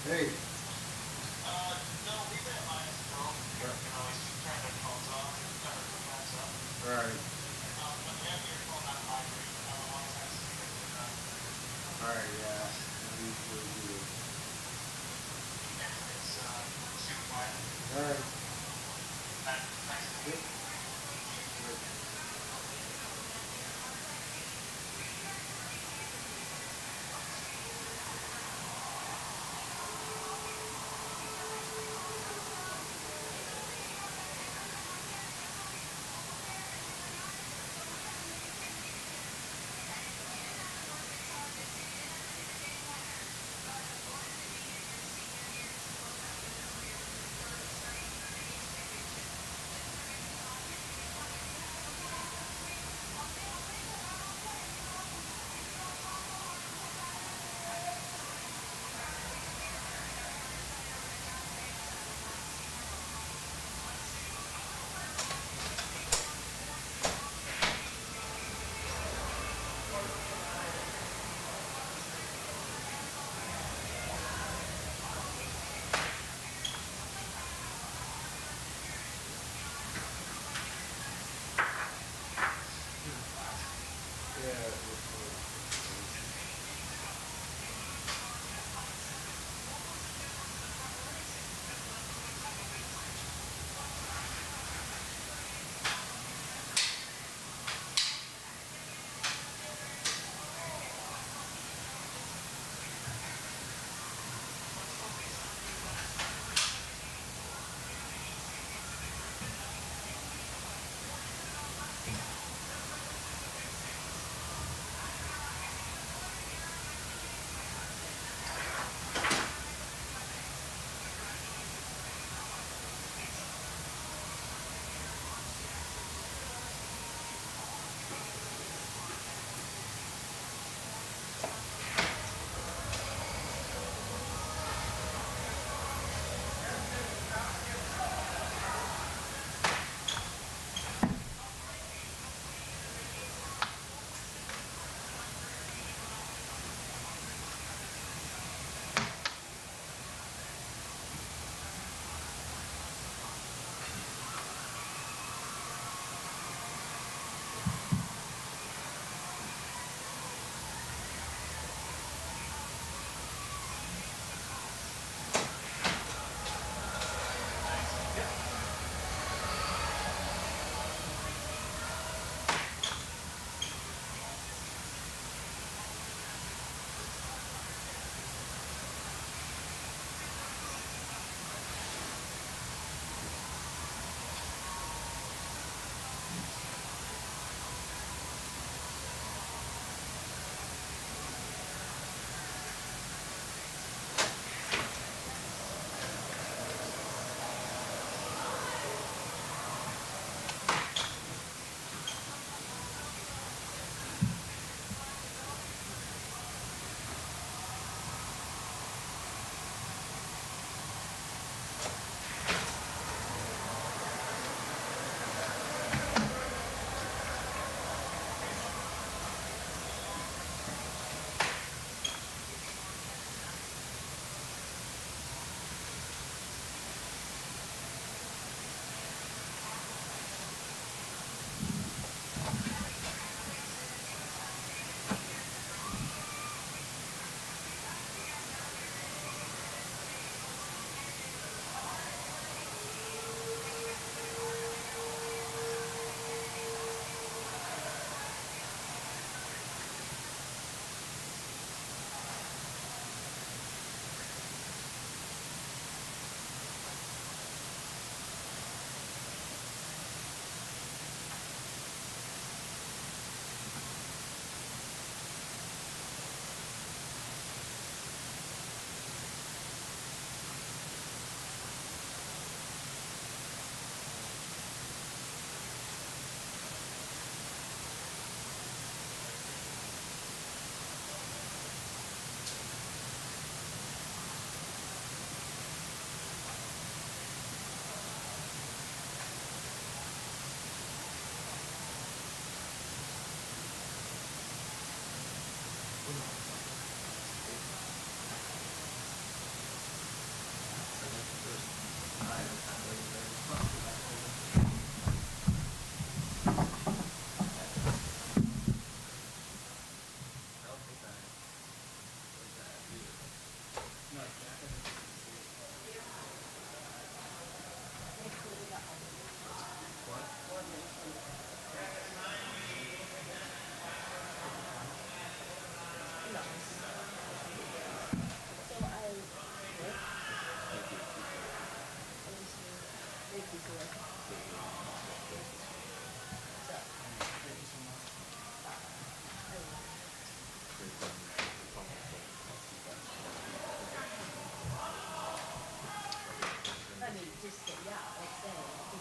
Hey. No, leave it at minus 12. You can always turn their phones off or phones up. Alright. But you have your phone on vibrate. Otherwise, I see it turn on. Alright, yeah. I usually do. And it's super quiet. Alright. Thanks. Yep. Yep.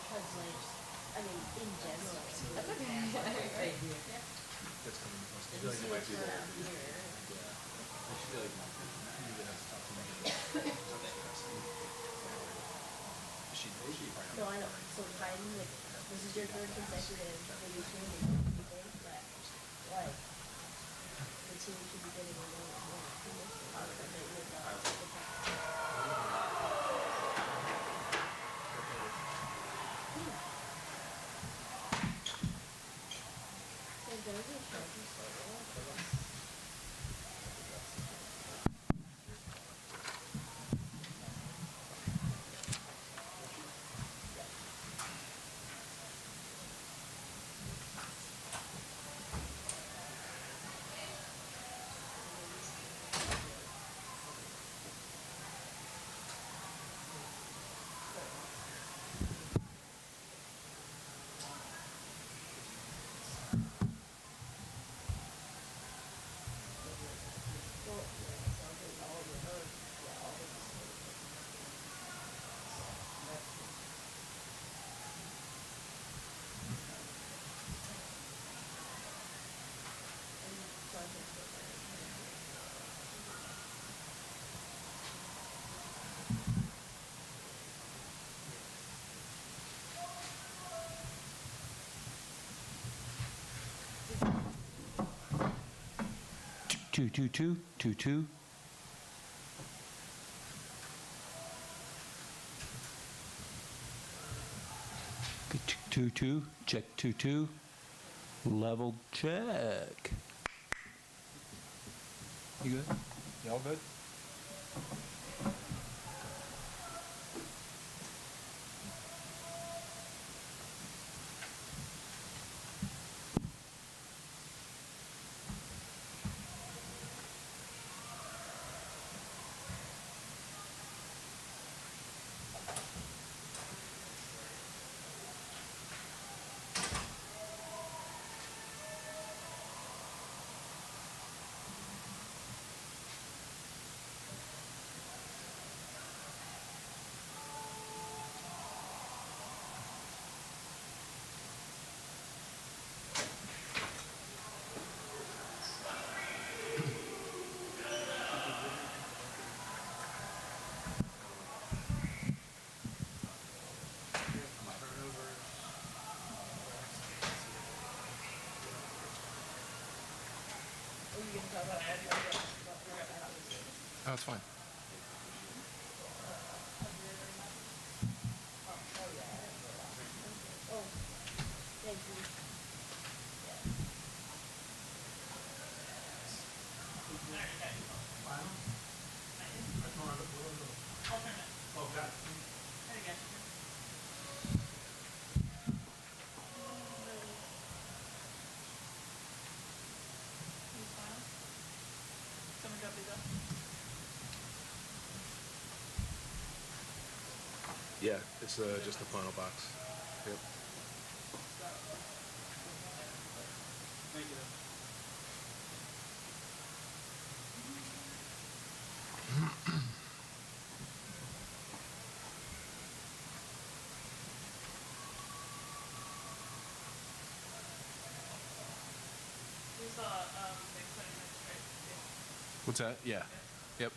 Because like, I mean, in general, That's okay. right? Yeah. That's coming close. I And feel you like see it might what's be going there. on here. Yeah. I feel like you would have to talk to me. She probably No, I know. So Biden, like, this is your third consecutive biggest win in you think that, like, the team should be getting a little more recognition out of it with the So there's a sharpie photo for this. Well, yeah, so I'll do all the, or, yeah, all the and so I think that Two, two, two, two, two. Two, two, check, two, two. Level check. You good? Y'all good? are you gonna talk about all the other stuff? Oh, it's fine. Oh, yeah. Oh, thank you. Oh, God. There you go. Can you smile? Someone drop these off? Yeah, it's just the final box. Yep. Thank you. You saw, the 20 minutes straight. What's that? Yeah. Yep.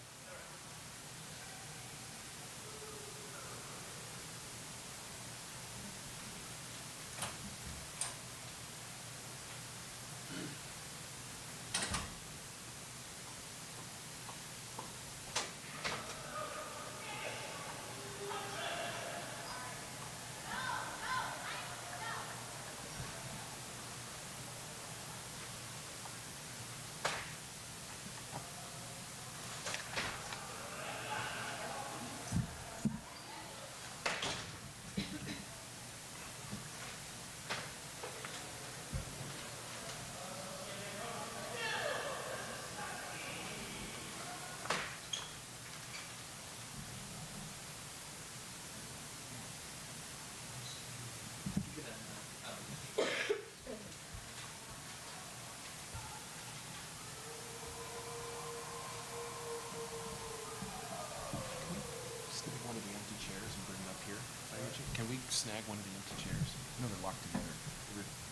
snag one of the empty chairs? No, they're locked together.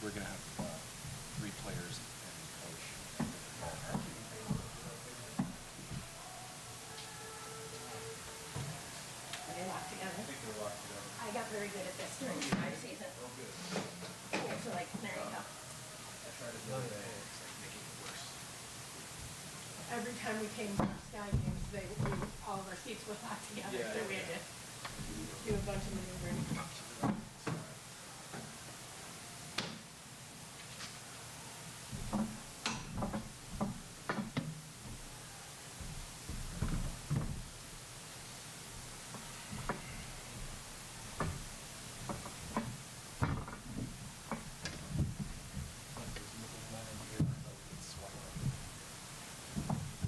We're going to have 3 players and a coach. Are they locked together? I think they're locked together. I got very good at this during the prior season. Oh, good. So like, there you go. I tried it the other day. It's like making it worse. Every time we came to Sky Games, all of our seats were locked together, Yeah, so we yeah. had to do a bunch of maneuvering.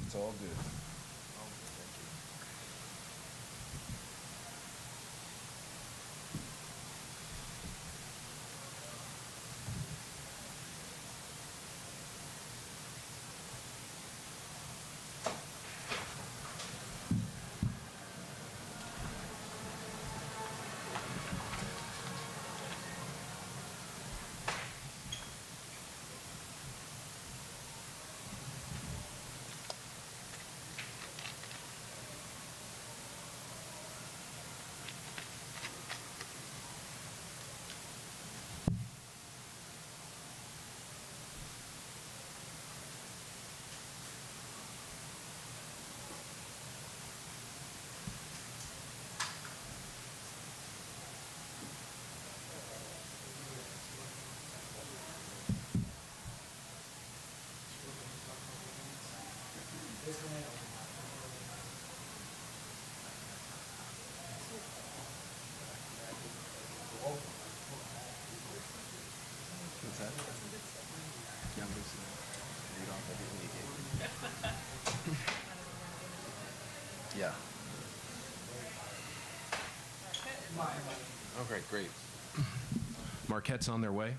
It's all good. All good, thank you. What's that? Yeah, I'm just read off everything you gave me. Yeah. Okay, great. Marquette's on their way.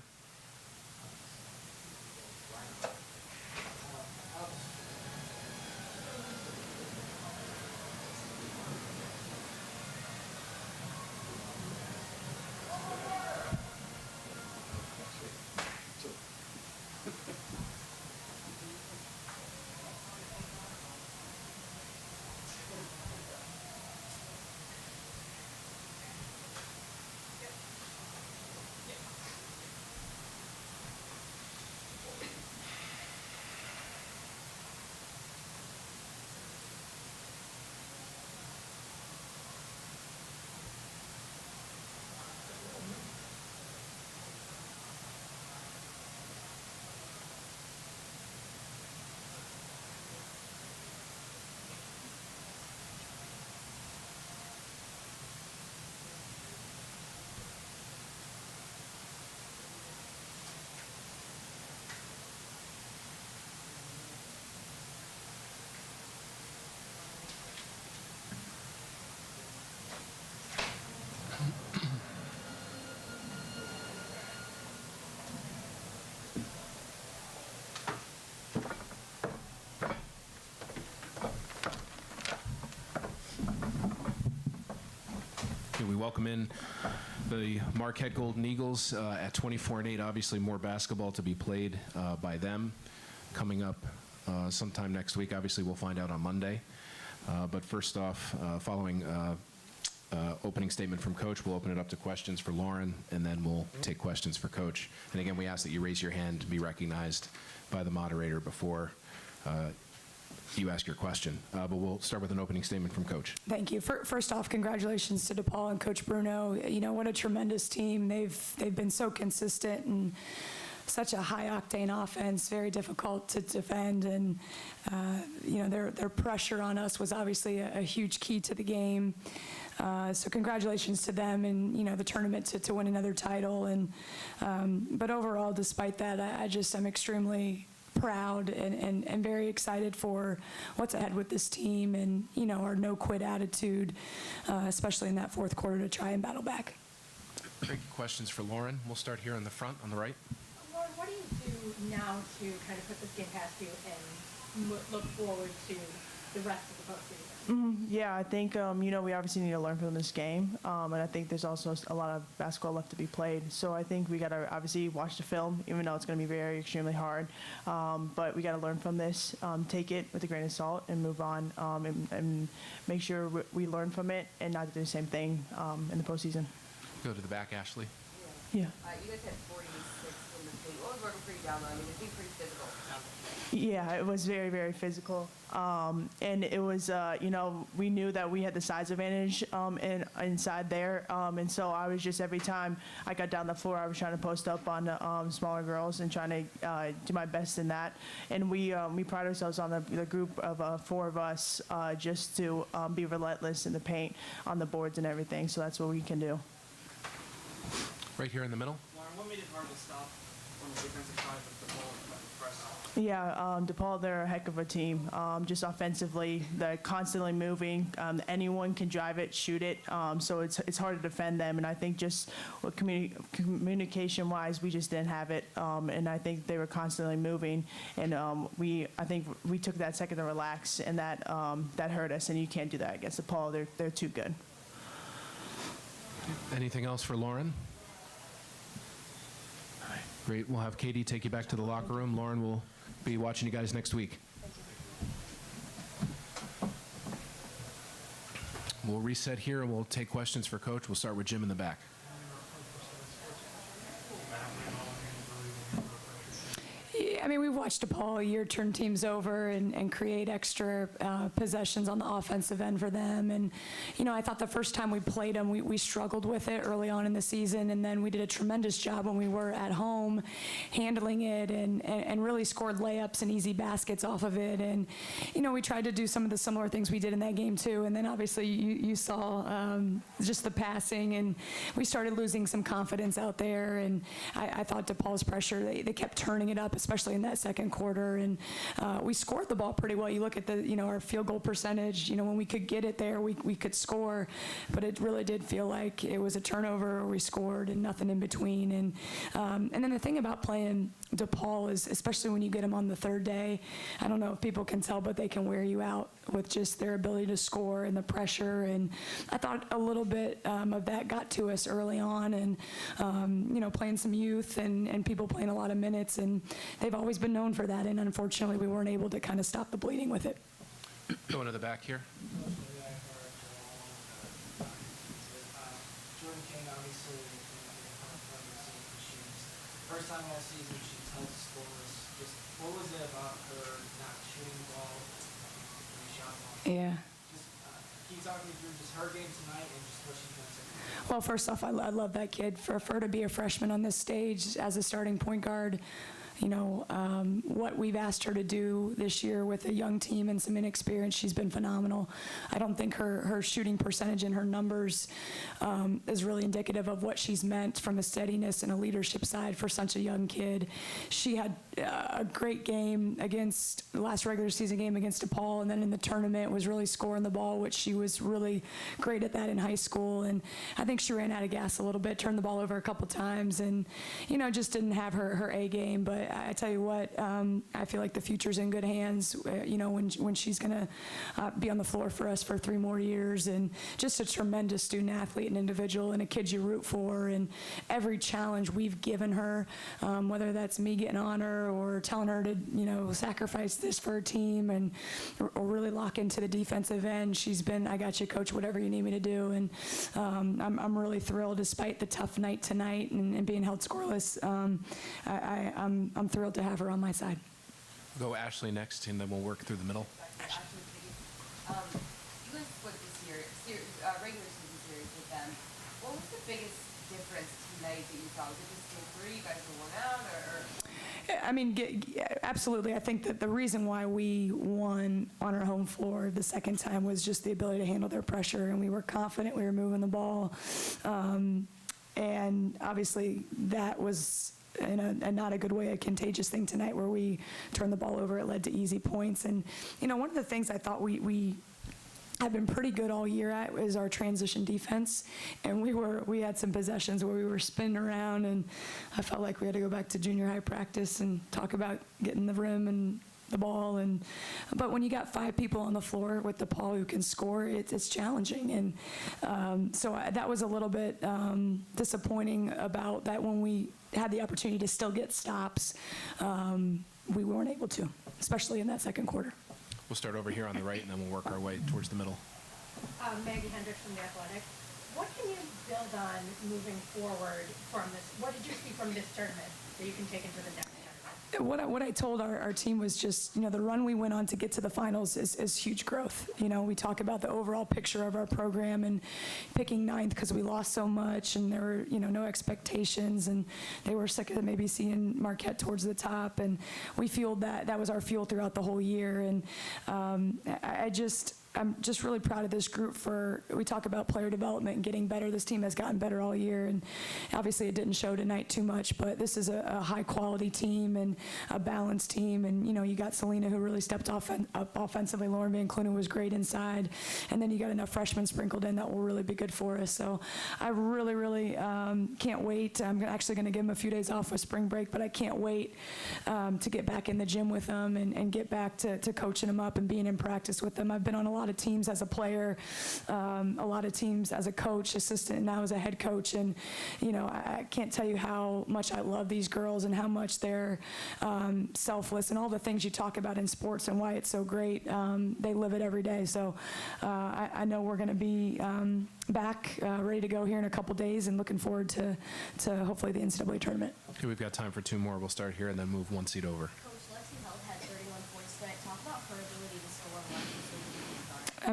We welcome in the Marquette Golden Eagles at 24-8. Obviously, more basketball to be played by them coming up sometime next week. Obviously, we'll find out on Monday. But first off, following opening statement from Coach, we'll open it up to questions for Lauren, and then we'll take questions for Coach. And again, we ask that you raise your hand to be recognized by the moderator before you ask your question. But we'll start with an opening statement from Coach. Thank you. First off, congratulations to Depaul and Coach Bruno. You know, what a tremendous team. They've been so consistent and such a high-octane offense, very difficult to defend. And, you know, their pressure on us was obviously a huge key to the game. So congratulations to them and, you know, the tournament to win another title. And but overall, despite that, I'm extremely proud and very excited for what's ahead with this team and, you know, our no-quit attitude, especially in that fourth quarter to try and battle back. Great questions for Lauren. We'll start here on the front, on the right. Lauren, what do you do now to kind of put this game past you and look forward to the rest of the postseason? Yeah, I think, we obviously need to learn from this game. And I think there's also a lot of basketball left to be played. So I think we got to obviously watch the film, even though it's going to be extremely hard. But we got to learn from this, take it with a grain of salt and move on, and make sure we learn from it and not do the same thing in the postseason. Go to the back, Ashley. Yeah. You guys had 46 in the paint. What was working for you down low? I mean, it seemed pretty physical. Yeah, it was very, very physical. And it was, we knew that we had the size advantage inside there. And so I was just, every time I got down the floor, I was trying to post up on the smaller girls and trying to do my best in that. And we pride ourselves on the group of 4 of us just to be relentless in the paint, on the boards and everything. So that's what we can do. Right here in the middle. Lauren, what made it hard to stop on the defensive side with the ball and press? Yeah, Depaul, they're a heck of a team. Just offensively, they're constantly moving. Anyone can drive it, shoot it. So it's hard to defend them. And I think just what communication-wise, we just didn't have it. And I think they were constantly moving. And I think we took that second to relax, and that hurt us. And you can't do that against Depaul. They're too good. Anything else for Lauren? Great. We'll have Katie take you back to the locker room. Lauren will be watching you guys next week. We'll reset here and we'll take questions for Coach. We'll start with Jim in the back. I mean, we've watched Depaul all year turn teams over and create extra possessions on the offensive end for them. And, I thought the first time we played them, we struggled with it early on in the season. And then we did a tremendous job when we were at home handling it and really scored layups and easy baskets off of it. And, we tried to do some of the similar things we did in that game, too. And then, obviously, you saw just the passing. And we started losing some confidence out there. And I thought Depaul's pressure, they kept turning it up, especially in that second quarter, and we scored the ball pretty well. You look at our field goal percentage. When we could get it there, we could score, but it really did feel like it was a turnover or we scored and nothing in between. And then the thing about playing Depaul is, especially when you get them on the third day, I don't know if people can tell, but they can wear you out with just their ability to score and the pressure. And I thought a little bit of that got to us early on, and playing some youth and people playing a lot of minutes, and they've always been known for that, and unfortunately we weren't able to kind of stop the bleeding with it. Going to the back here. Jordan King, obviously, first time last season she's held scoreless. Just what was it about her not shooting the ball when she shot the ball? Yeah. Just can you talk me through just her game tonight and just what she's going to say? Well, first off, I love that kid. For her to be a freshman on this stage as a starting point guard, what we've asked her to do this year with a young team and some inexperience, she's been phenomenal. I don't think her shooting percentage and her numbers is really indicative of what she's meant from a steadiness and a leadership side for such a young kid. She had a great game against the last regular season game against Depaul, and then in the tournament was really scoring the ball, which she was really great at that in high school. And I think she ran out of gas a little bit, turned the ball over a couple times, and just didn't have her A game. But I tell you what, I feel like the future's in good hands, when she's going to be on the floor for us for 3 more years. And just a tremendous student athlete and individual, and a kid you root for. And every challenge we've given her, whether that's me getting on her or telling her to, sacrifice this for her team or really lock into the defensive end, she's been, I got you, coach, whatever you need me to do. And I'm really thrilled, despite the tough night tonight and being held scoreless. I'm thrilled to have her on my side. Go Ashley next, and then we'll work through the middle. You guys split this regular season series with them. What was the biggest difference tonight that you saw? Was it just game 3, you guys were worn out, or? I mean, absolutely. I think that the reason why we won on our home floor the second time was just the ability to handle their pressure, and we were confident we were moving the ball. And obviously that was in a not a good way, a contagious thing tonight where we turned the ball over. It led to easy points. And, one of the things I thought we have been pretty good all year at is our transition defense. And we had some possessions where we were spinning around, and I felt like we had to go back to junior high practice and talk about getting the rim and the ball. But when you got 5 people on the floor with Depaul who can score, it's challenging. And that was a little bit disappointing about that when we had the opportunity to still get stops, we weren't able to, especially in that second quarter. We'll start over here on the right, and then we'll work our way towards the middle. Maggie Hendricks from The Athletic. What can you build on moving forward from this? What did you see from this tournament that you can take into the next tournament? What I told our team was just, the run we went on to get to the finals is huge growth. We talk about the overall picture of our program and picking 9th because we lost so much and there were, no expectations, and they were sick of maybe seeing Marquette towards the top, and we fueled that was our fuel throughout the whole year. And I'm just really proud of this group we talk about player development and getting better. This team has gotten better all year, and obviously it didn't show tonight too much, but this is a high quality team and a balanced team. And, you got Selena, who really stepped up offensively. Lauren Van Clunen was great inside. And then you got enough freshmen sprinkled in that will really be good for us. So I really, really can't wait. I'm actually going to give them a few days off with spring break, but I can't wait to get back in the gym with them and get back to coaching them up and being in practice with them. I've been on a lot of teams as a player, a lot of teams as a coach, assistant, and now as a head coach. And, I can't tell you how much I love these girls and how much they're selfless and all the things you talk about in sports and why it's so great. They live it every day. So I know we're going to be back ready to go here in a couple days and looking forward to hopefully the NCAA tournament. Okay, we've got time for 2 more. We'll start here and then move 1 seat over. Coach, Lexi Held had 31 points tonight. Talk about her ability to score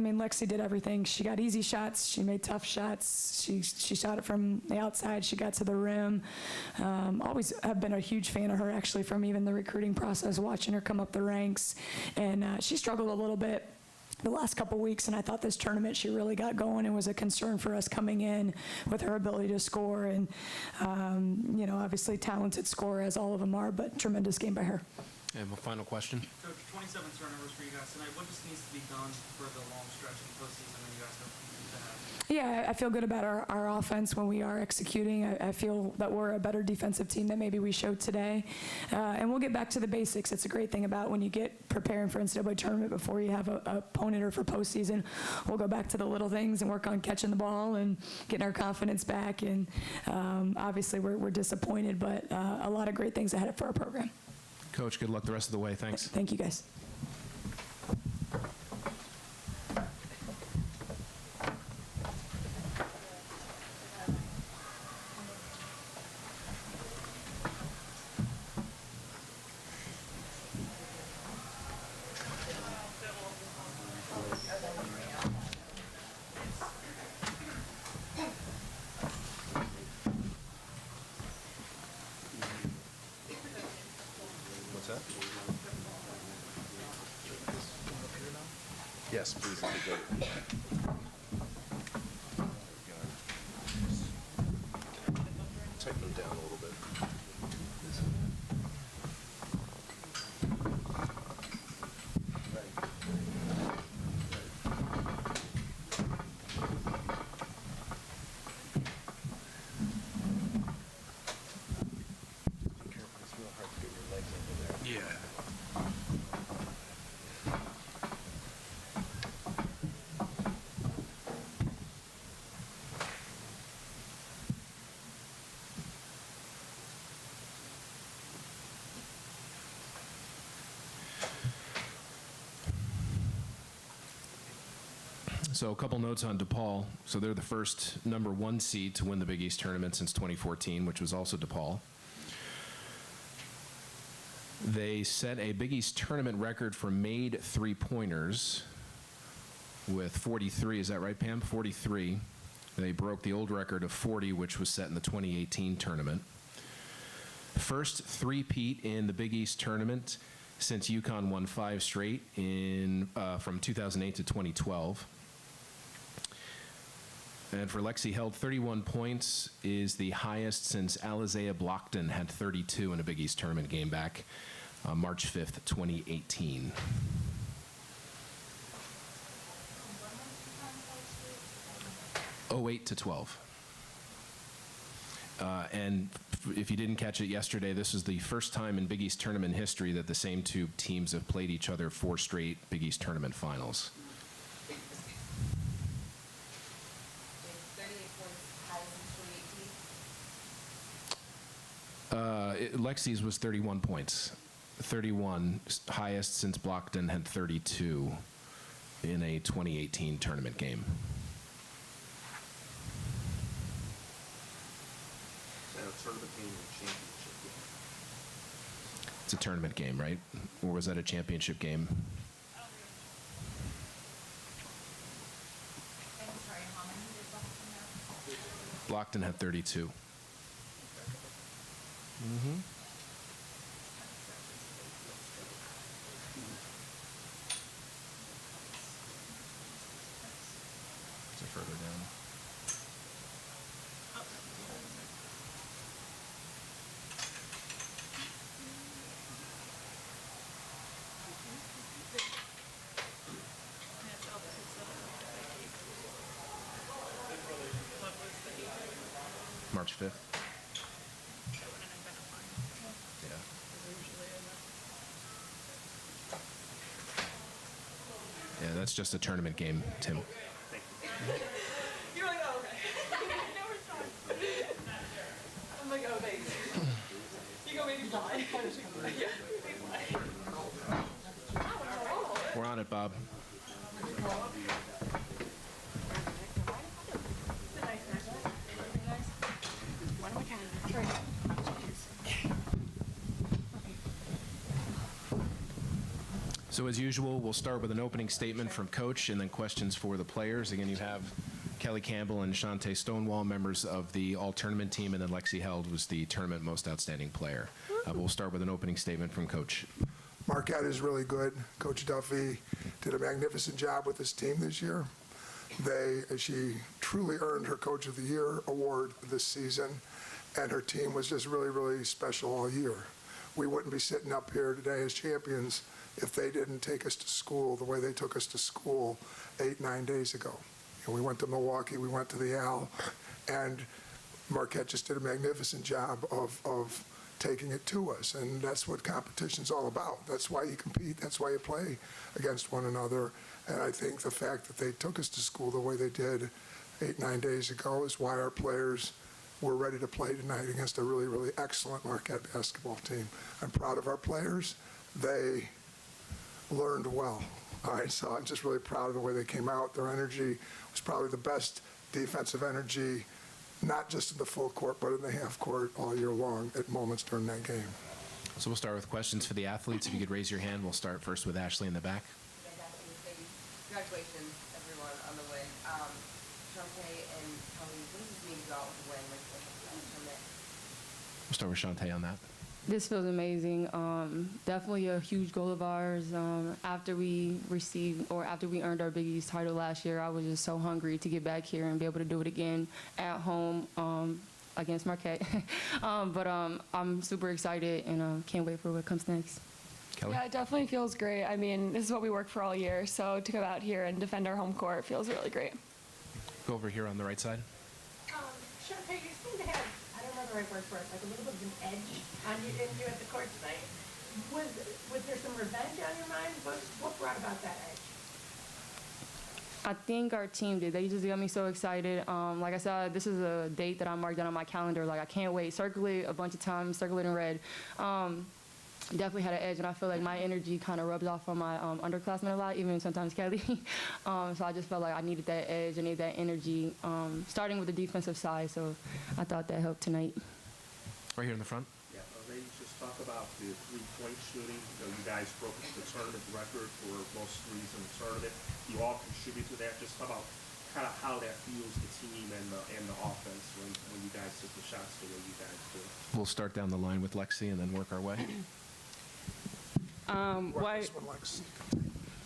when Lexi did everything. She got easy shots. She made tough shots. She shot it from the outside. She got to the rim. Always have been a huge fan of her, actually, from even the recruiting process, watching her come up the ranks. And she struggled a little bit the last couple weeks, and I thought this tournament she really got going and was a concern for us coming in with her ability to score. And, obviously talented scorer, as all of them are, but tremendous game by her. And a final question. Coach, 27 turnovers for you guys tonight. What just needs to be done for the long stretch in the postseason that you guys hope to have? Yeah, I feel good about our offense when we are executing. I feel that we're a better defensive team than maybe we showed today. And we'll get back to the basics. It's a great thing about when you get preparing for NCAA tournament before you have a opponent or for postseason. We'll go back to the little things and work on catching the ball and getting our confidence back. And obviously we're disappointed, but a lot of great things ahead for our program. Coach, good luck the rest of the way. Thanks. Thank you, guys. Yes, please. That'd be great. Tighten them down a little bit. Be careful, it's real hard to get your legs over there. Yeah. So a couple notes on Depaul. So they're the first #1 seed to win the Big East tournament since 2014, which was also Depaul. They set a Big East tournament record for made three-pointers with 43. Is that right, Pam? 43. They broke the old record of 40, which was set in the 2018 tournament. First three-peat in the Big East tournament since UConn won 5 straight from 2008 to 2012. And for Lexi Held, 31 points is the highest since Alizea Blockton had 32 in a Big East tournament game back March 5th, 2018. '08 to 12. And if you didn't catch it yesterday, this is the first time in Big East tournament history that the same two teams have played each other 4 straight Big East tournament finals. 38 points, highest in 2018. Lexi's was 31 points. 31, highest since Blockton had 32 in a 2018 tournament game. Is that a tournament game or a championship game? It's a tournament game, right? Or was that a championship game? And sorry, how many did Blockton Boston have? had 32. Is it further down? March 5th. Yeah. Yeah, that's just a tournament game, Tim. You're like, oh, okay. No, it's not. I'm like, oh, thanks. You go maybe fly. Yeah, maybe fly. We're on it, Bob. So as usual, we'll start with an opening statement from Coach and then questions for the players. Again, you have Kelly Campbell and Shantae Stonewall, members of the all-tournament team, and then Lexi Held was the tournament most outstanding player. But we'll start with an opening statement from Coach. Marquette is really good. Coach Duffy did a magnificent job with this team this year. She truly earned her Coach of the Year award this season, and her team was just really, really special all year. We wouldn't be sitting up here today as champions if they didn't take us to school the way they took us to school 8-9 days ago. And we went to Milwaukee, we went to the Al, and Marquette just did a magnificent job of taking it to us. And that's what competition's all about. That's why you compete, that's why you play against one another. And I think the fact that they took us to school the way they did 8-9 days ago is why our players were ready to play tonight against a really, really excellent Marquette basketball team. I'm proud of our players. They learned well. All right, so I'm just really proud of the way they came out. Their energy was probably the best defensive energy, not just in the full court, but in the half court all year long at moments during that game. So we'll start with questions for the athletes. If you could raise your hand, we'll start first with Ashley in the back. Congratulations, everyone, on the win. Shantae and Kelly, what does this mean to go out with a win like this tournament? We'll start with Shantae on that. This feels amazing. Definitely a huge goal of ours. After we earned our Big East title last year, I was just so hungry to get back here and be able to do it again at home against Marquette. But I'm super excited and can't wait for what comes next. Kelly? Yeah, it definitely feels great. I mean, this is what we work for all year, so to come out here and defend our home court feels really great. Go over here on the right side. Shantae, you seem to have, I don't know the right word for it, like a little bit of an edge on you at the court tonight. Was there some revenge on your mind? What brought about that edge? I think our team did. They just got me so excited. Like I said, this is a date that I marked down on my calendar. Like, I can't wait. Circle it a bunch of times, circle it in red. Definitely had an edge, and I feel like my energy kind of rubs off on my underclassmen a lot, even sometimes Kelly. So I just felt like I needed that edge, I needed that energy, starting with the defensive side, so I thought that helped tonight. Right here in the front. Yeah, ladies, just talk about the three-point shooting. You guys broke the tournament record for most threes in the tournament. You all contribute to that. Just talk about kind of how that fuels the team and the offense when you guys took the shots the way you guys did. We'll start down the line with Lexi and then work our way.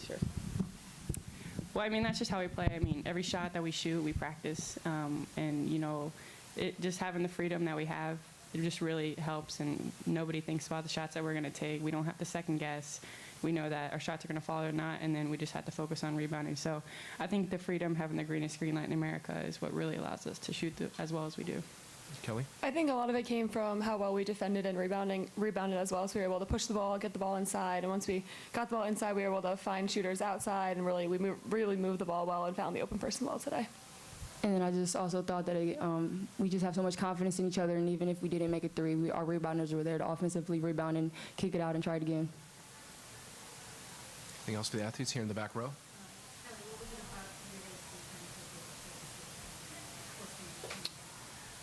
Sure. Well, I mean, that's just how we play. I mean, every shot that we shoot, we practice. And, you know, just having the freedom that we have, it just really helps. And nobody thinks about the shots that we're going to take. We don't have to second guess. We know that our shots are going to fall or not, and then we just have to focus on rebounding. So I think the freedom, having the greenest green light in America, is what really allows us to shoot as well as we do. Kelly? I think a lot of it came from how well we defended and rebounded as well. So we were able to push the ball, get the ball inside, and once we got the ball inside, we were able to find shooters outside, and really moved the ball well and found the open person well today. And then I just also thought that we just have so much confidence in each other, and even if we didn't make a three, our rebounders were there to offensively rebound and kick it out and try it again. Anything else for the athletes here in the back row?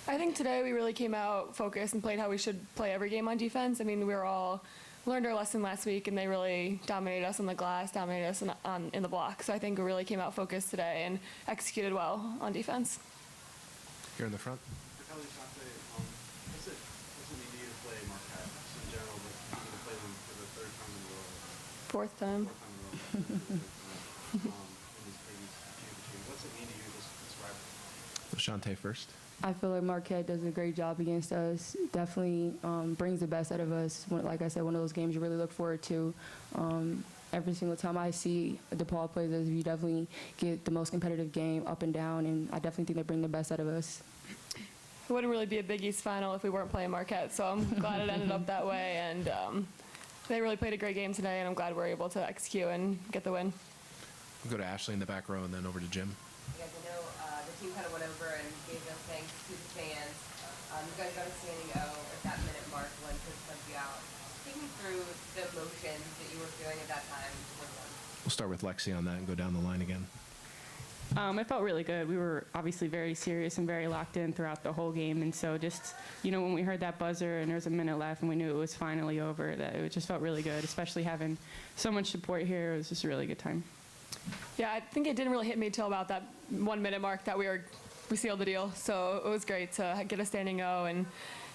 I think today we really came out focused and played how we should play every game on defense. I mean, we learned our lesson last week, and they really dominated us on the glass, dominated us in the block. So I think we really came out focused today and executed well on defense. Here in the front. Kelly, what's it mean to you to play Marquette in general, but to play them for the third time in a row? Fourth time. In these championships. What's it mean to you, this rivalry? Shante first. I feel like Marquette does a great job against us. Definitely brings the best out of us. Like I said, one of those games you really look forward to. Every single time I see Depaul plays us, you definitely get the most competitive game up and down, and I definitely think they bring the best out of us. It wouldn't really be a Big East final if we weren't playing Marquette, so I'm glad it ended up that way. And they really played a great game today, and I'm glad we're able to execute and get the win. We'll go to Ashley in the back row and then over to Jim. You guys, I know the team kind of went over and gave no thanks to the fans. You guys got a standing O at that minute mark when Coach sent you out. Take me through the emotions that you were feeling at that time with them. We'll start with Lexi on that and go down the line again. It felt really good. We were obviously very serious and very locked in throughout the whole game. And so just, when we heard that buzzer and there was a minute left and we knew it was finally over, that it just felt really good, especially having so much support here. It was just a really good time. Yeah, I think it didn't really hit me till about that 1 minute mark that we sealed the deal. So it was great to get a standing O and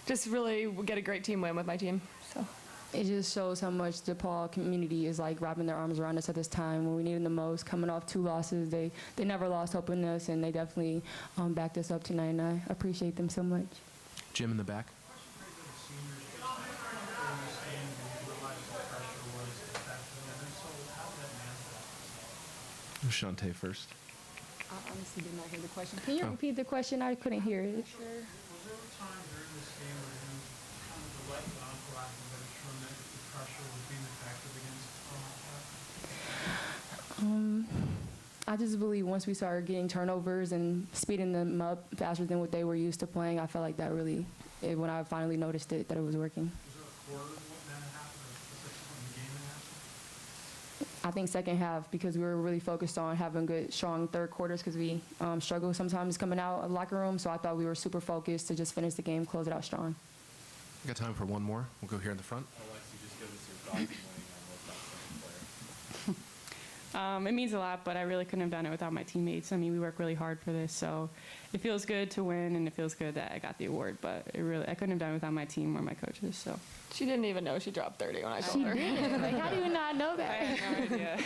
just really get a great team win with my team. So it just shows how much the DePaul community is like wrapping their arms around us at this time when we need them the most. Coming off 2 losses, they never lost hope in us, and they definitely backed us up tonight, and I appreciate them so much. Jim in the back. Shante first. I honestly did not hear the question. Can you repeat the question? I couldn't hear it. Sure. Was there a time during this game where you kind of let down, for lack of a better term, that the pressure was being effective against I just believe once we started getting turnovers and speeding them up faster than what they were used to playing, I felt like that really, when I finally noticed it, that it was working. Was there a quarter when that happened, or specifically in the game that happened? I think second half, because we were really focused on having good, strong third quarters, because we struggle sometimes coming out of the locker room. So I thought we were super focused to just finish the game, close it out strong. We got time for one more. We'll go here in the front. Alexi, just give us your thoughts on winning on most outstanding player. It means a lot, but I really couldn't have done it without my teammates. I mean, we work really hard for this, so it feels good to win, and it feels good that I got the award. But I couldn't have done it without my team or my coaches. So she didn't even know she dropped 30 when I told her. She did. Like, how do you not know that? I had no idea.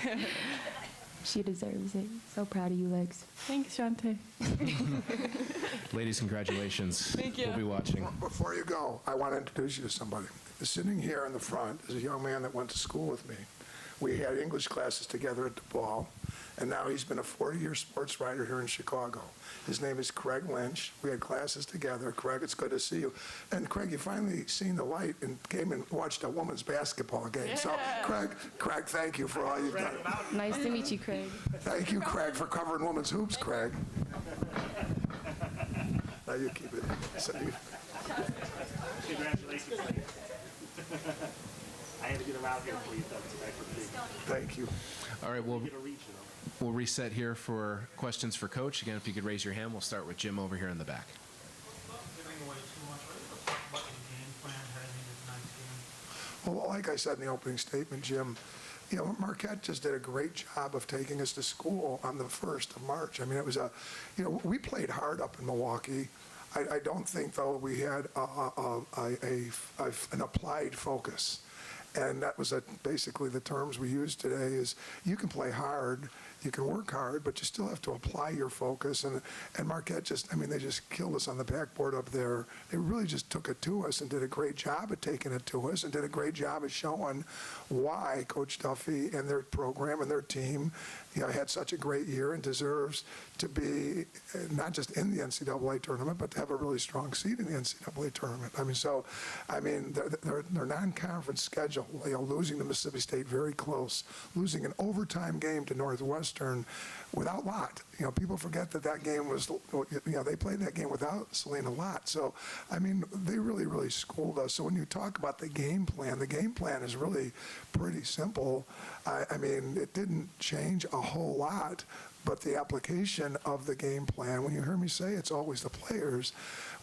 She deserves it. So proud of you, Lex. Thanks, Shante. Ladies, congratulations. Thank you. We'll be watching. Before you go, I want to introduce you to somebody. Sitting here in the front is a young man that went to school with me. We had English classes together at Depaul, and now he's been a 40-year sports writer here in Chicago. His name is Craig Lynch. We had classes together. Craig, it's good to see you. And Craig, you finally seen the light and came and watched a women's basketball game. Yeah. So, Craig, thank you for all you've done. Nice to meet you, Craig. Thank you, Craig, for covering women's hoops, Craig. Now you keep it. Congratulations. I had to get around here for you. Thank you. All right, we'll reset here for questions for Coach. Again, if you could raise your hand, we'll start with Jim over here in the back. Giving away too much. Let's talk about the game plan heading into tonight's game. Well, like I said in the opening statement, Jim, Marquette just did a great job of taking us to school on the 1st of March. I mean, it was we played hard up in Milwaukee. I don't think, though, we had an applied focus. And that was basically the terms we used today is you can play hard you can work hard, but you still have to apply your focus. And Marquette just, I mean, they just killed us on the backboard up there. They really just took it to us and did a great job at taking it to us and did a great job of showing why Coach Duffy and their program and their team, had such a great year and deserves to be not just in the NCAA tournament, but to have a really strong seed in the NCAA tournament. I mean, their non-conference schedule, losing to Mississippi State very close, losing an overtime game to Northwestern without Lott. People forget that game was, they played that game without Selena Lott. So, I mean, they really, really schooled us. So when you talk about the game plan is really pretty simple. I mean, it didn't change a whole lot, but the application of the game plan, when you hear me say it's always the players,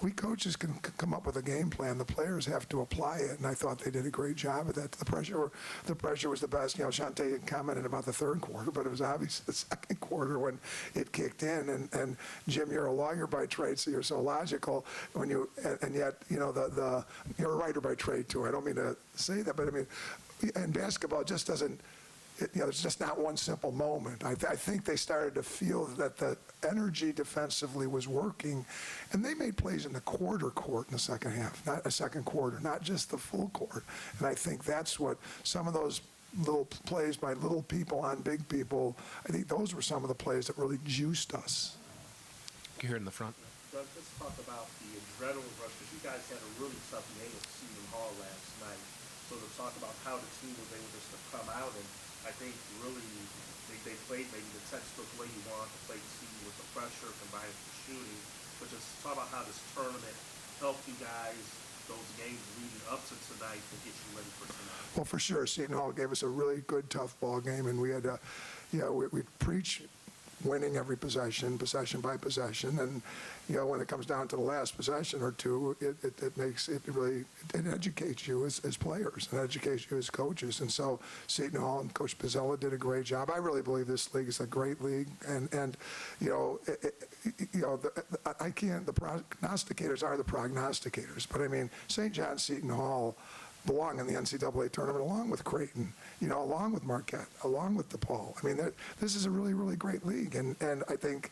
we coaches can come up with a game plan. The players have to apply it, and I thought they did a great job of that. The pressure was the best. Shantae commented about the third quarter, but it was obviously the second quarter when it kicked in. And Jim, you're a lawyer by trade, so you're so logical. And yet, you're a writer by trade too. I don't mean to say that, but I mean, and basketball just doesn't. It's just not one simple moment. I think they started to feel that the energy defensively was working, and they made plays in the quarter court in the second half, not a second quarter, not just the full court. And I think that's what some of those little plays by little people on big people, I think those were some of the plays that really juiced us. You hear it in the front. Doug, let's talk about the adrenaline rush, because you guys had a really tough game at Seton Hall last night. So to talk about how the team was able just to come out, and I think really they played maybe the textbook way you want to play the season with the pressure combined with the shooting. But just talk about how this tournament helped you guys, those games leading up to tonight, to get you ready for tonight. Well, for sure, Seton Hall gave us a really good, tough ball game, and we had to, we preach winning every possession by possession, and when it comes down to the last possession or two, it educates you as players and educates you as coaches. And so Seton Hall and Coach Pizzella did a great job. I really believe this league is a great league, and I can't. The prognosticators are the prognosticators, but I mean, St. John, Seton Hall belong in the NCAA tournament along with Creighton, along with Marquette, along with Depaul. I mean, this is a really, really great league, and I think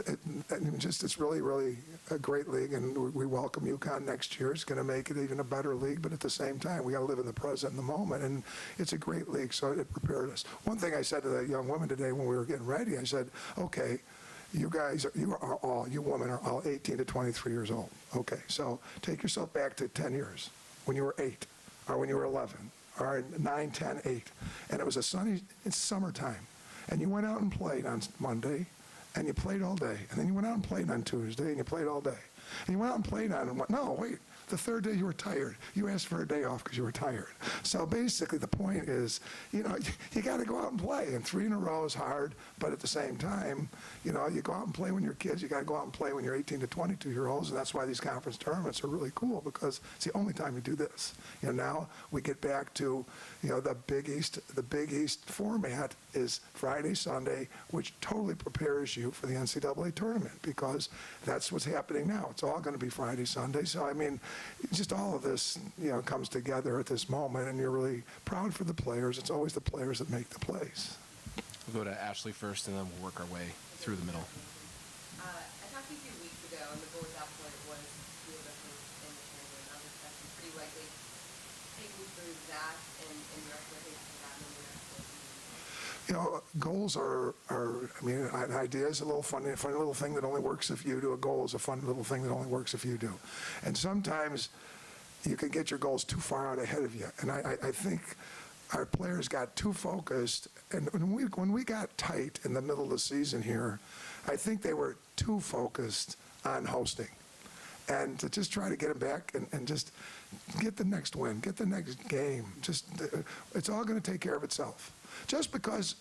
it's really, really a great league, and we welcome UConn next year. It's going to make it even a better league, but at the same time, we got to live in the present and the moment, and it's a great league, so it prepared us. One thing I said to the young women today when we were getting ready, I said, okay, you women are all 18 to 23 years old. Okay, so take yourself back to 10 years, when you were 8. Or when you were 11, or 9, 10, 8, and it was it's summertime, and you went out and played on Monday, and you played all day, and then you went out and played on Tuesday, and you played all day, and you went out and played on, no, wait, the third day you were tired. You asked for a day off because you were tired. So basically the point is, you got to go out and play, and 3 in a row is hard, but at the same time, you go out and play when you're kids, you got to go out and play when you're 18 to 22-year-olds, and that's why these conference tournaments are really cool, because it's the only time you do this. Now we get back to, the Big East. The Big East format is Friday, Sunday, which totally prepares you for the NCAA tournament, because that's what's happening now. It's all going to be Friday, Sunday. So, I mean, just all of this, comes together at this moment, and you're really proud for the players. It's always the players that make the plays. We'll go to Ashley first, and then we'll work our way through the middle. I talked to you a few weeks ago, and the goal at that point was to be able to host in the tournament. I was expecting pretty likely. Take me through that and your expectations for that moving next season. Goals are, I mean, an idea is a little funny little thing that only works if you do. A goal is a fun little thing that only works if you do. And sometimes you can get your goals too far out ahead of you. And I think our players got too focused. And when we got tight in the middle of the season here, I think they were too focused on hosting. And to just try to get them back and just get the next win, get the next game. It's all going to take care of itself. Just because,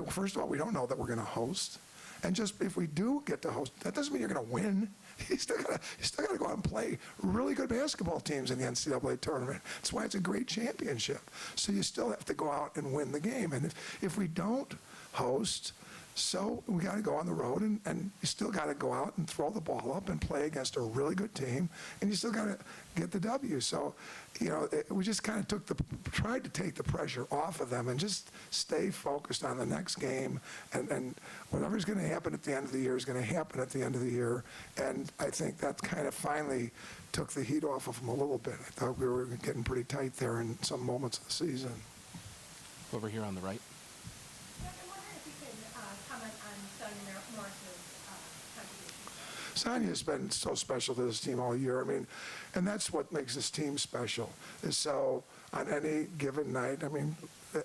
first of all, we don't know that we're going to host. And just if we do get to host, that doesn't mean you're going to win. You still got to go out and play really good basketball teams in the NCAA tournament. That's why it's a great championship. So you still have to go out and win the game. And if we don't host, So we got to go on the road, and you still got to go out and throw the ball up and play against a really good team, and you still got to get the W. So, we just kind of tried to take the pressure off of them and just stay focused on the next game, and whatever's going to happen at the end of the year is going to happen at the end of the year. And I think that kind of finally took the heat off of them a little bit. I thought we were getting pretty tight there in some moments of the season. Over here on the right. Sonia's been so special to this team all year. I mean, and that's what makes this team special. Is so on any given night, I mean,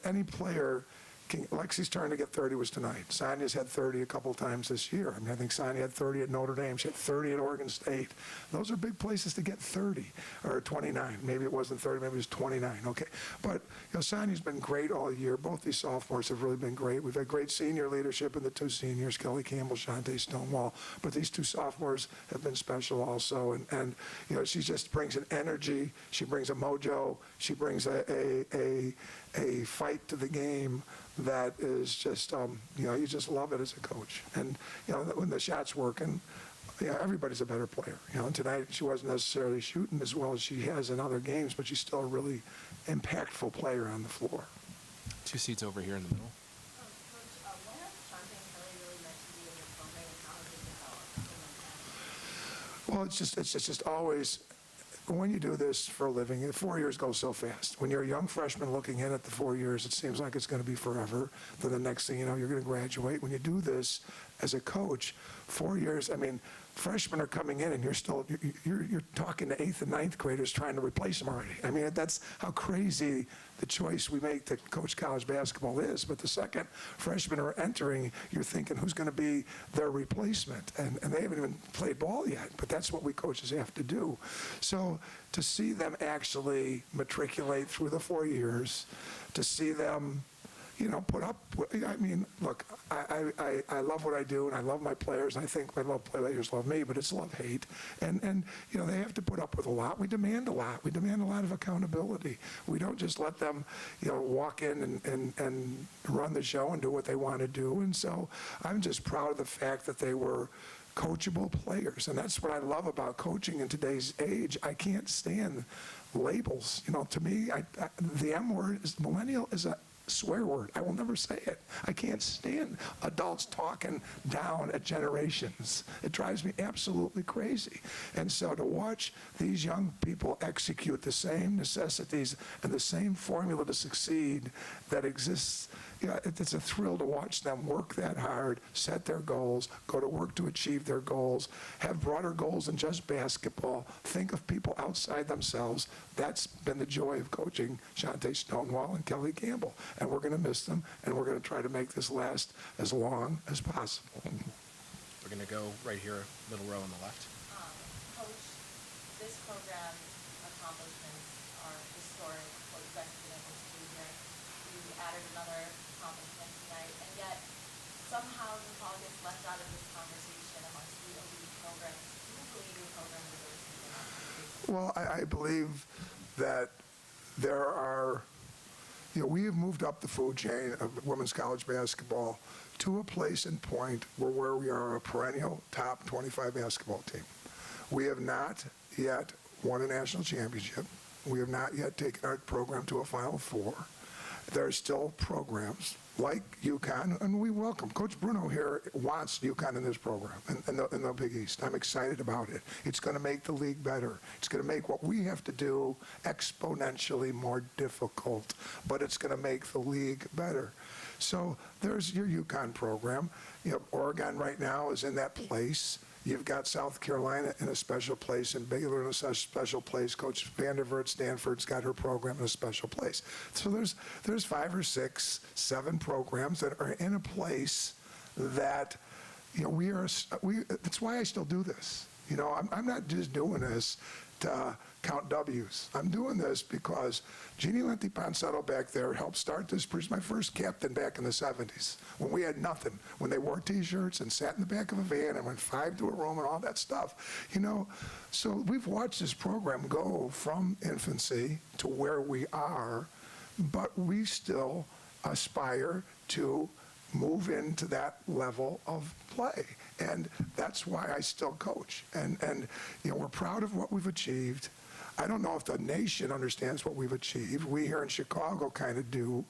any player Lexi's turn to get 30 was tonight. Sonia's had 30 a couple times this year. I mean, I think Sonia had 30 at Notre Dame. She had 30 at Oregon State. Those are big places to get 30 or 29. Maybe it wasn't 30, maybe it was 29. Okay, but Sonia's been great all year. Both these sophomores have really been great. We've had great senior leadership in the two seniors, Kelly Campbell, Shantae Stonewall. But these two sophomores have been special also. And she just brings an energy. She brings a mojo. She brings a fight to the game that is just, you just love it as a coach. And, when the shot's working, everybody's a better player. And tonight she wasn't necessarily shooting as well as she has in other games, but she's still a really impactful player on the floor. Two seats over here in the middle. Well, it's just always, when you do this for a living, the 4 years go so fast. When you're a young freshman looking in at the 4 years, it seems like it's going to be forever. Then the next thing you know, you're going to graduate. When you do this as a coach, 4 years, I mean, freshmen are coming in and you're talking to 8th and 9th graders trying to replace them already. I mean, that's how crazy the choice we make to coach college basketball is. But the second freshmen are entering, you're thinking, who's going to be their replacement? And they haven't even played ball yet, but that's what we coaches have to do. So to see them actually matriculate through the 4 years, to see them put up, I mean, look, I love what I do, and I love my players, and I think my players love me, but it's love-hate. And they have to put up with a lot. We demand a lot. We demand a lot of accountability. We don't just let them, walk in and run the show and do what they want to do. And so I'm just proud of the fact that they were coachable players. And that's what I love about coaching in today's age. I can't stand labels. To me, the M word is millennial is a swear word. I will never say it. I can't stand adults talking down at generations. It drives me absolutely crazy. And so to watch these young people execute the same necessities and the same formula to succeed that exists, it's a thrill to watch them work that hard, set their goals, go to work to achieve their goals, have broader goals than just basketball, think of people outside themselves. That's been the joy of coaching Shantae Stonewall and Kelly Campbell. And we're going to miss them, and we're going to try to make this last as long as possible. We're going to go right here, middle row on the left. Coach, this program's accomplishments are historic, what you guys have been able to do here. You added another accomplishment tonight, and yet somehow Depaul gets left out of this conversation amongst the elite programs. Do you believe your program deserves to be in that conversation? Well, I believe that there are, we have moved up the food chain of women's college basketball to a place and point where we are a perennial top 25 basketball team. We have not yet won a national championship. We have not yet taken our program to a Final Four. There are still programs like UConn, and we welcome. Coach Bruno here wants UConn in this program, in the Big East. I'm excited about it. It's going to make the league better. It's going to make what we have to do exponentially more difficult, but it's going to make the league better. So there's your UConn program. Oregon right now is in that place. You've got South Carolina in a special place and Baylor in a special place. Coach Vanderver at Stanford's got her program in a special place. So there's 5 or 6, 7 programs that are in a place that, that's why I still do this. I'm not just doing this to count W's. I'm doing this because Jeannie Lenti Ponsetto back there helped start this. My first captain back in the 70s when we had nothing, when they wore T-shirts and sat in the back of a van and went 5 to a room and all that stuff. So we've watched this program go from infancy to where we are, but we still aspire to move into that level of play. And that's why I still coach. And we're proud of what we've achieved. I don't know if the nation understands what we've achieved. We here in Chicago kind of do,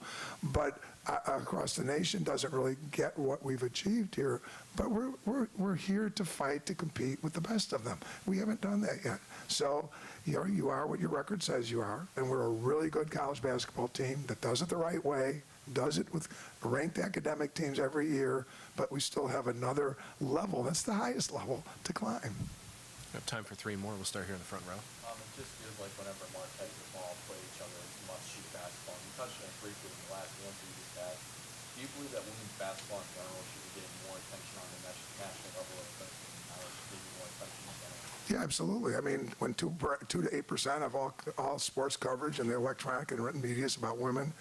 but across the nation doesn't really get what we've achieved here. But we're here to fight to compete with the best of them. We haven't done that yet. So you are what your record says you are, and we're a really good college basketball team that does it the right way, does it with ranked academic teams every year, but we still have another level, that's the highest level, to climb. We have time for 3 more. We'll start here in the front row. It just feels like whenever Marquette and Depaul play each other, it's must-shoot basketball. You touched on it briefly in the last answer you just had. Do you believe that women's basketball in general should be getting more attention on the national level, especially now it's getting more attention in general? Yeah, absolutely. I mean, when 2 to 8% of all sports coverage in the electronic and written media is about women,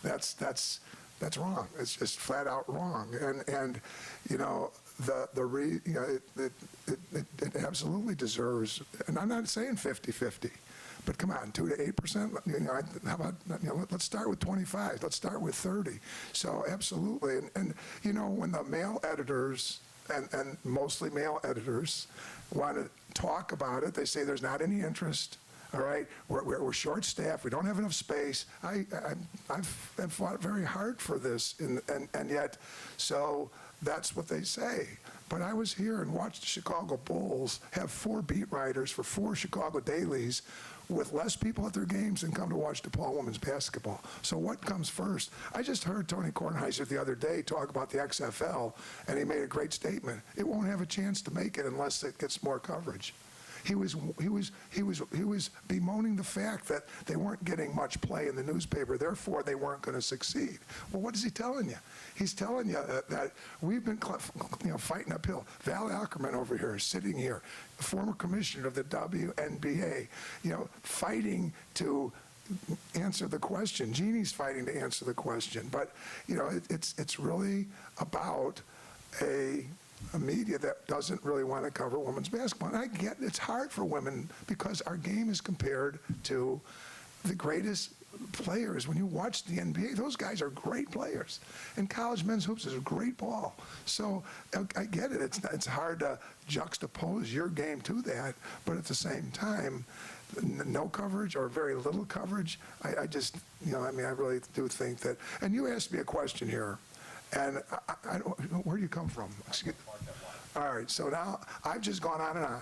that's wrong. It's just flat out wrong. And it absolutely deserves, and I'm not saying 50-50, but come on, 2 to 8%. How about let's start with 25. Let's start with 30. So absolutely, and when the male editors and mostly male editors want to talk about it, they say there's not any interest. All right, we're short-staffed. We don't have enough space. I've fought very hard for this, and yet, so that's what they say. But I was here and watched the Chicago Bulls have 4 beat writers for 4 Chicago dailies with less people at their games than come to watch DePaul women's basketball. So what comes first? I just heard Tony Kornheiser the other day talk about the XFL, and he made a great statement. It won't have a chance to make it unless it gets more coverage. He was bemoaning the fact that they weren't getting much play in the newspaper, therefore they weren't going to succeed. Well, what is he telling you? He's telling you that we've been fighting uphill. Val Ackerman over here, sitting here, former commissioner of the WNBA, fighting to answer the question. Jeannie's fighting to answer the question. But, it's really about a media that doesn't really want to cover women's basketball. And I get it's hard for women because our game is compared to the greatest players. When you watch the NBA, those guys are great players. And college men's hoops is a great ball. So I get it. It's hard to juxtapose your game to that, but at the same time, no coverage or very little coverage, I just, I really do think that. And you asked me a question here. And I don't, where do you come from? Excuse. All right, so now I've just gone on and on.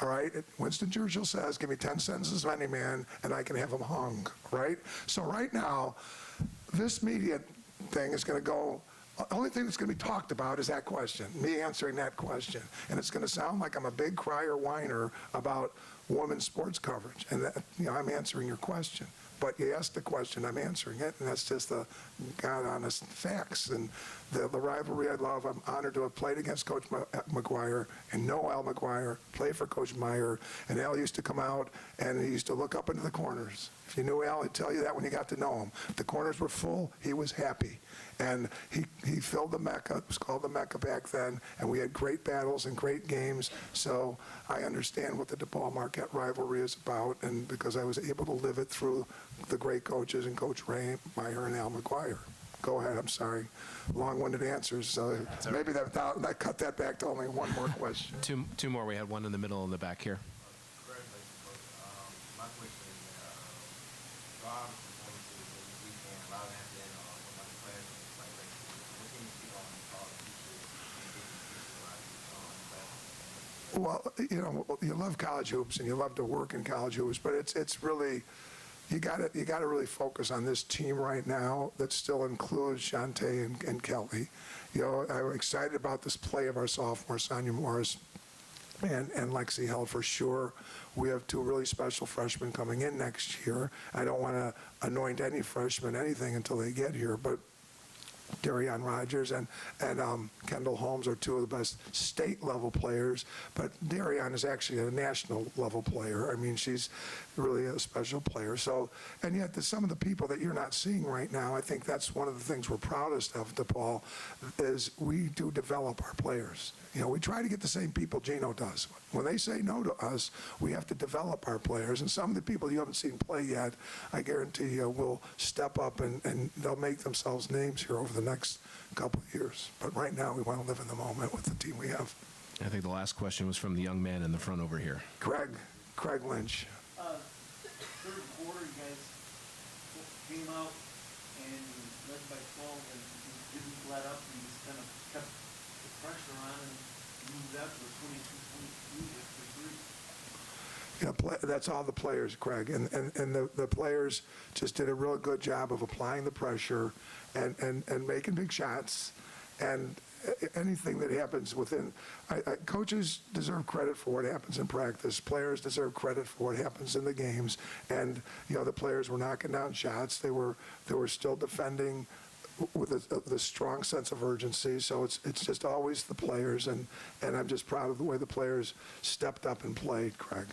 All right, Winston Churchill says, give me 10 sentences of any man and I can have him hung, right? So right now, this media thing is going to go, the only thing that's going to be talked about is that question, me answering that question. And it's going to sound like I'm a big crier whiner about women's sports coverage. And that, I'm answering your question. But you asked the question, I'm answering it, and that's just the God-honest facts. And the rivalry I love, I'm honored to have played against Coach McGuire and know Al McGuire, play for Coach Meyer, and Al used to come out and he used to look up into the corners. If you knew Al, he'd tell you that when you got to know him. If the corners were full, he was happy. And he filled the Mecca, it was called the Mecca back then, and we had great battles and great games. So I understand what the DePaul Marquette rivalry is about, and because I was able to live it through the great coaches and Coach Ray Meyer and Al McGuire. Go ahead, I'm sorry. Long-winded answers. So maybe I cut that back to only one more question. Two more. We had one in the middle in the back here. Congratulations, Coach. My question is, Rob performances this weekend, a lot of that been with my players and play race. What can you speak on all the features and getting features a lot of Well, you love college hoops and you love to work in college hoops, but it's really, you got to really focus on this team right now that still includes Shantae and Kelly. I'm excited about this play of our sophomore, Sonia Morris and Lexi Held for sure. We have 2 really special freshmen coming in next year. I don't want to anoint any freshman anything until they get here, but Darian Rogers and Kendall Holmes are 2 of the best state-level players, but Darian is actually a national-level player. I mean, she's really a special player. So, and yet some of the people that you're not seeing right now, I think that's one of the things we're proudest of, DePaul, is we do develop our players. We try to get the same people Gino does. When they say no to us, we have to develop our players. And some of the people you haven't seen play yet, I guarantee you will step up and they'll make themselves names here over the next couple of years. But right now, we want to live in the moment with the team we have. I think the last question was from the young man in the front over here. Craig Lynch. Third quarter, you guys came out and led by 12 and didn't let up and just kind of kept the pressure on and moved out to the 22-23 after three. You know, that's all the players, Craig, and the players just did a real good job of applying the pressure and making big shots, and anything that happens within, coaches deserve credit for what happens in practice. Players deserve credit for what happens in the games, and you know the players were knocking down shots. They were still defending with a strong sense of urgency. So it's just always the players, and I'm just proud of the way the players stepped up and played, Craig.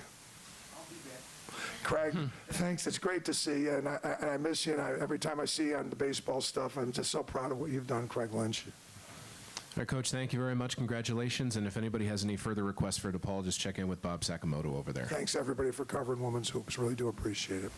Craig, thanks. It's great to see you, and I miss you. And every time I see you on the baseball stuff, I'm just so proud of what you've done, Craig Lynch. All right, Coach, thank you very much. Congratulations. And if anybody has any further requests for DePaul, just check in with Bob Sakamoto over there. Thanks, everybody, for covering women's hoops. Really do appreciate it.